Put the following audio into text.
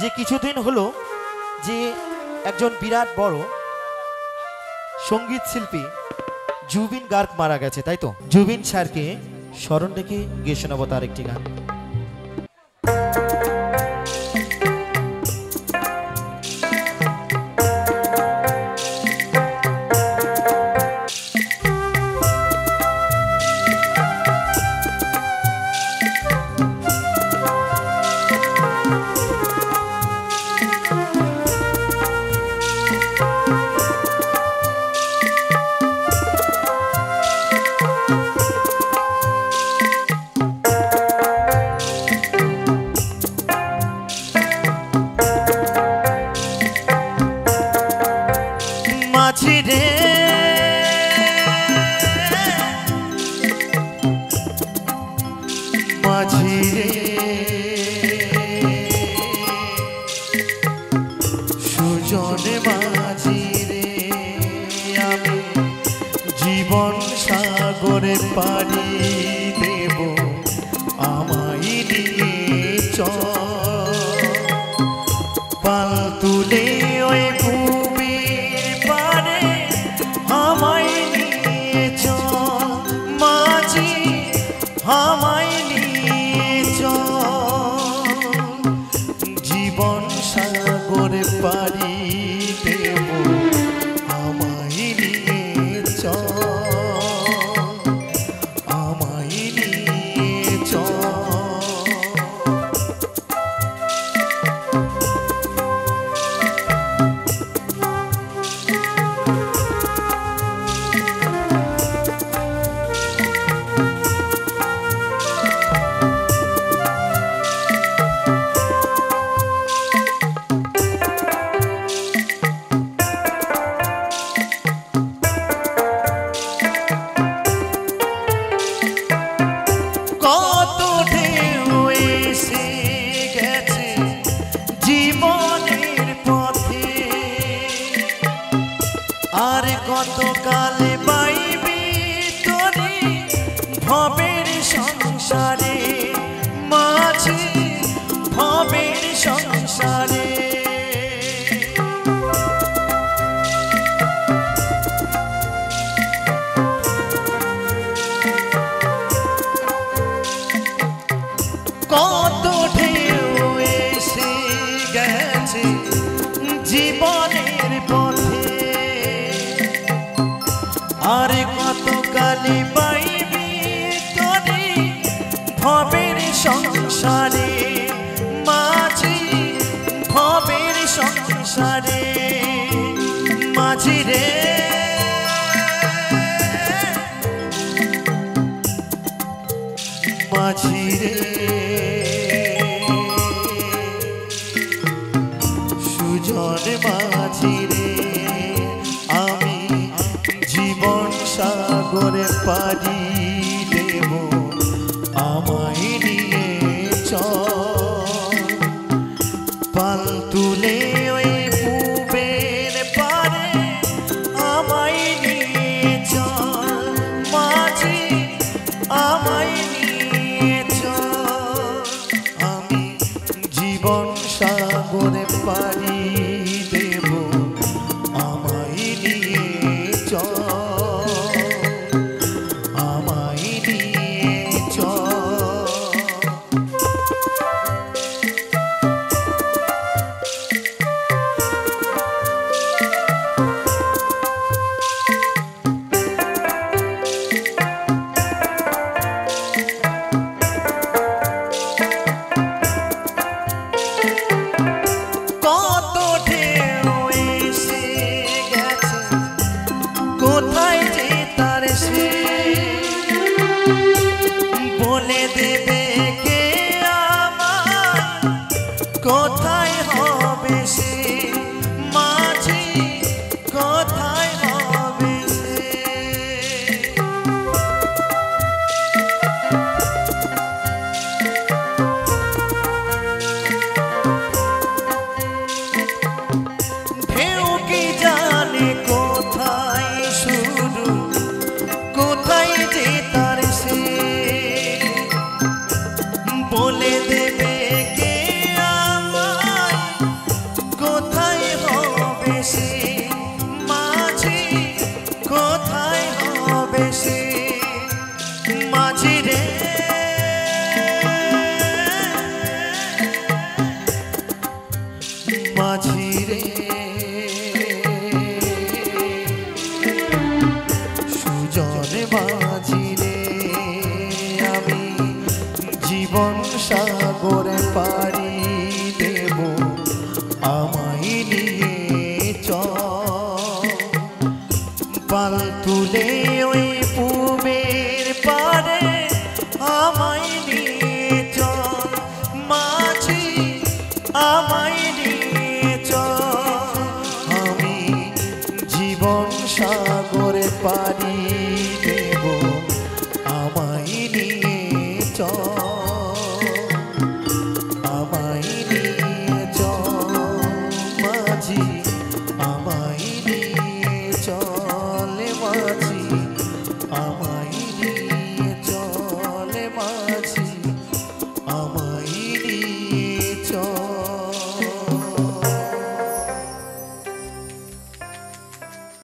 যে কিছুদিন হলো যে একজন বিরাট বড় সঙ্গীত শিল্পী জুবিন গার্গ মারা গেছে, তাই তো? জুবিন স্যারকে স্মরণ রেখে গিয়ে শোনাবো তার একটি গান। মাঝি রে মাঝি রে সুজনে মাঝি রে আমি জীবন সাগরে পাড়ি দেব আমায় নিয়ে চল পাল তুলে ওই আমায় নিয়ে চল জীবন সাগরে পাড়ি দেব আমায় নিয়ে চল আমায় নিয়ে চল। কত ঢেউ এসে গেছে জীবনের পথে আর কত কালে বাইবি তোরে ভবের সংসারে মাঝে ভবের সংসারে কত ঢেউ এসে গেছে জীবনের পথে আর কত কালে বাইবি তোরে ভবের সংসারে মাঝি ভবের সংসারে মাঝি রে মাঝি রে সুজনে মাঝি রে আমি জীবন সাগরে পাড়ি দেব আমায় নিয়ে চল পাল তুলে ওই পুবের পারে আমায় নিয়ে চল মাঝি আমায় নিয়ে চল আমি জীবন সাগরে পাড়ি দেব আমায় নিয়ে চল আমায় নিয়ে চল। কত ঢেউ এসে গেছে কোথায় যে তার সে বলে দেবে কে আমার কোথায় হবে সে মাঝি কোথায় হবে সে ঢেউ কি জানে কোথায় শুরু কোথায় যে তার সে বলে দেবে কে আমায় মাঝি রে সুজন মাঝি রে আমি জীবন সাগরে পাড়ি দেব আমায় নিয়ে চল পাল তুলে ওই পুবের পারে আমায় নিয়ে চল মাঝি আমায় নিয়ে